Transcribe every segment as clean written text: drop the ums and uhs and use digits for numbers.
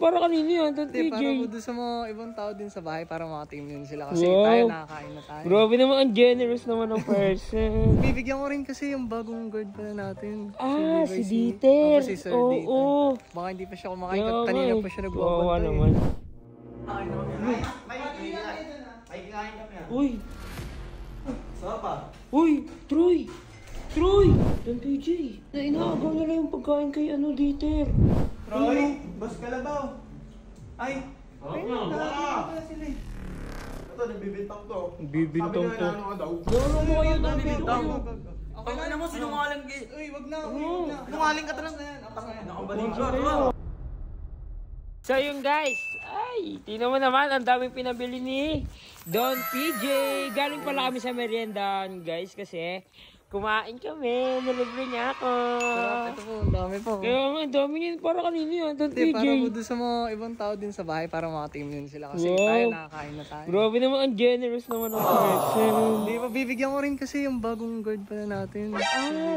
para kanino yan, Don Hindi, PJ? para po doon sa mga ibang tao din sa bahay para makateam din sila. Kasi tayo nakakain na tayo. Grabe naman, ang generous naman ng person. Bibigyan ko rin kasi yung bagong guard pala natin. Si Dieter. Si Sir Oo. Dieter. Baka hindi pa siya kumakain. Kanina pa siya Kawawa nagbabantay. naman. May kinain kami yan. Uy! Sarap pa. Uy! Troy! Troy! Don PJ! Inaagaw nila yung pagkain kay Dieter. Troy, Boss Kalabaw. Ay, nakakita sila eh. Ito, nagbibintang to. Bibintang to. Sabi nila daw. Lolo mo kayo, Don PJ. Okay na mo, sinungaling ka. Uy, wag na. Sinungaling ka talaga yan. Nakabaling ka. So yun guys, ay, tingnan mo naman, ang daming pinabili ni Don PJ. Galing pala kami sa meriendahan guys kasi kumain kami, nalibre niya ako. Ito po, ang dami po. Kaya nga, ang dami niyan, para kanino yan, Don Hindi, PJ? para po doon sa mga ibang tao din sa bahay para makateam din sila. Kasi Wow. tayo nakakain na tayo. Grabe naman, ang generous naman ng person. Hindi pa, bibigyan ko rin kasi yung bagong guard pala natin.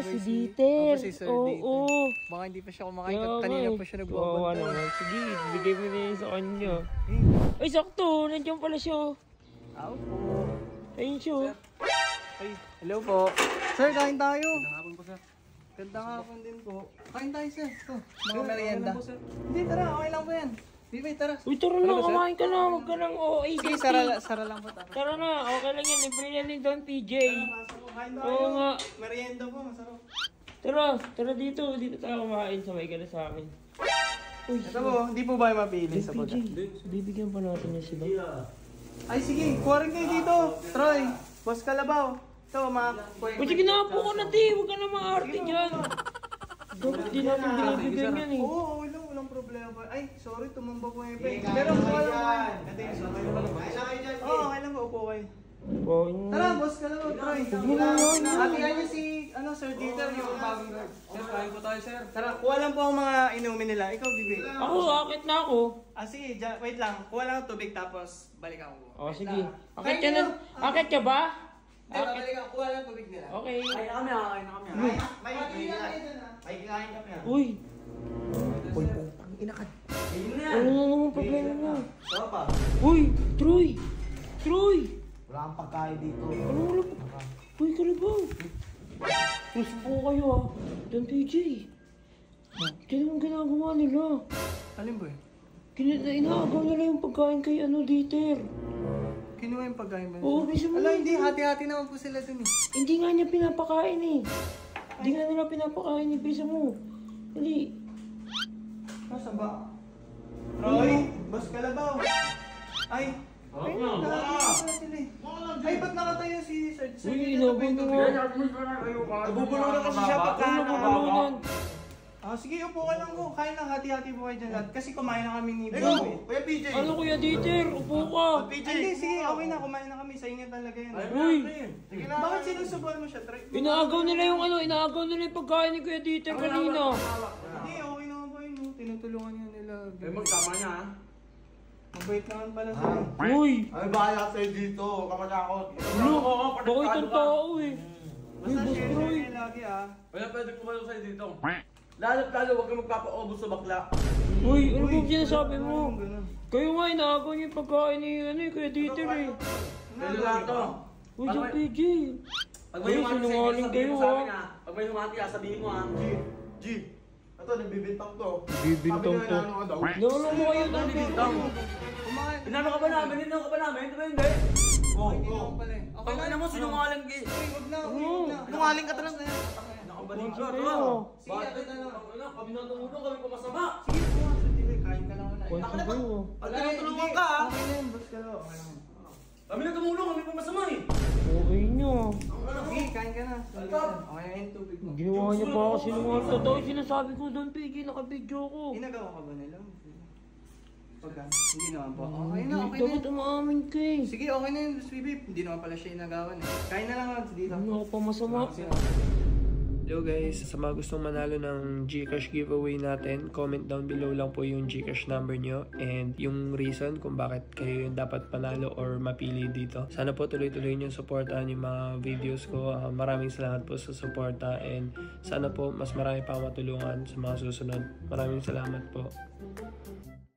Si Dieter. Si Sir Oo. Dieter. Baka hindi pa siya kumakain. Kanina pa siya Kawawa nagbabantay. naman. Sige, bigay mo na yun sa kanya. Ay, sakto, nandiyan pala siya. Ako po. Ayun siya. Ay, hello po. Sir, kain tayo. Gandang hapon po, sir. Gandang hapon din po. Kain tayo, sir. Ito, mga merienda. Hindi, tara. Okay lang po yan. Bibay, tara. Uy, tara na, kumain ka na. Huwag ka nang OA. Sige, sara lang po. Tara. Tara na, okay lang yan. Libre yan ni Don PJ. Kain tayo. Oo nga. Merienda po, masarap. Tara dito. Dito tayo kumain. Sabay ka na sa akin. Uy, Ito po, hindi po ba mapili sa PJ, pagkain? bibigyan pa natin niya sila. Ay sige, kuha rin kayo dito. Troy, Boss Kalabaw. Ito, mga Uy, sige na po ka na, di. Huwag ka na maarte dyan. Dapat di natin binibigyan yan eh. Oo, walang problema. Ay, sorry, tumamba po yung pen. Pero kuha lang kayo. Oo, okay lang po, upo kayo. Oh, Tara, Boss Kalabaw, Troy. Hatihan niyo si, Sir Dieter, yung bagong guard. Sir, kain po tayo, sir. Tara, kuha lang po ang mga inumin nila. Ikaw, Bibi. Ako, akit na ako. Sige, wait lang. Kuha lang ang tubig tapos balik ako. Oh, sige. Akit ka na. Akit ka ba? Hindi, babalik ako. Kuha lang ang tubig nila. Okay. Kain na kami. May kinain kami. Uy, Inakan. ano na naman problema mo? Sarap pa. Uy, Troy! Troy! Wala kang pagkain dito. Ano wala pa? Uy, kalabaw! Gusto po kayo ah. Don PJ. Kaya ang ginagawa nila. Alin ba eh? Inaagaw nila yung pagkain kay Dieter. Kinuha yung pagkain ba? Oo, bisa mo. Ala, hindi. Hati-hati naman po sila dun eh. Hindi nga niya pinapakain eh. Hindi nga nila pinapakain eh. Bisa mo. Dali. Nasa ba? Roy, Boss Kalabaw. Ay, nakakita sila eh. Ay, ba't nakatayo si Sir? Uy, inagaw na nga. Nabubulungan kasi siya pagkain. Nabubulungan. Sige, upo ka lang po. Kain lang, hati-hati po kayo dyan lahat. Kasi kumain na kami ni Ikaw, Boy. Kuya PJ. Ano Kuya Dieter? Upo ka. PJ. Hindi, sige, okay na. Kumain na kami. Sa inyo talaga yun. Uy, Sige na. Bakit sinusubuan mo siya, Troy? inaagaw nila yung inaagaw nila yung pagkain ni Kuya Dieter kanina. Hindi, okay naman po yun. Tinutulungan niya nila. Magtama niya ha. Mabait naman pala sila. Uy, Ay, bahala sa'yo dito. Kamatakot. bakit ang tao eh? Basta Boss share Troy. niya lagi ah. Wala pwede pumayo sa'yo dito. Lalo, huwag kang magpapaubos sa bakla. Uy, ano ba sinasabi mo? Ganun. Kayo nga inaagaw niyo yung pagkain ni Kuya Dieter eh. Pwede lang to. Uy, Don PJ. Pag may Uy, humati sa'yo, sinungaling sabihin kayo mo sa ah. akin ha. Pag may humati ha, sabihin mo ha. G. Ito, nagbibintang to. Bibintang Sabi to. nila, ano daw? Lolo mo kayo, Don PJ. Kumain. Inano ka ba namin? Inano ka ba namin? Ito ba hindi? Hindi naman pala eh. Okay Pag na. ano mo, sinungaling ka. Uy, wag na. Sinungaling ka talaga. Nakabaling ka. Kayo. Sige, ako na lang. Kami natulog, kami pamasama. Sige, kuha. Sige, kain ka lang na. Kwanto kayo. Pag tinutulungan ka ha. Okay na yun, boss ka lang. Okay lang. Kami natulog, kami pamasama eh. Okay nyo. Sige, kain ka na. Okay na yung tubig mo. Ginawa niya pa ako sinungaling. Totoo yung sinasabi ko, Don PJ, nakabidyo ko. Ginagawa ka ba nila? Pagka, hindi naman po. Okay na, okay na. Dapat umaamin ka eh. Sige, okay na yun, Boss Bibip. Hindi naman pala siya inagawan eh. Kain na lang ako dito. Ano ako pa masama? Hello guys, sa mga gustong manalo ng Gcash giveaway natin, comment down below lang po yung Gcash number nyo and yung reason kung bakit kayo yung dapat panalo or mapili dito. Sana po tuloy-tuloy nyo supportan yung mga videos ko. Maraming salamat po sa suporta and sana po mas marami pa matulungan sa mga susunod. Maraming salamat po.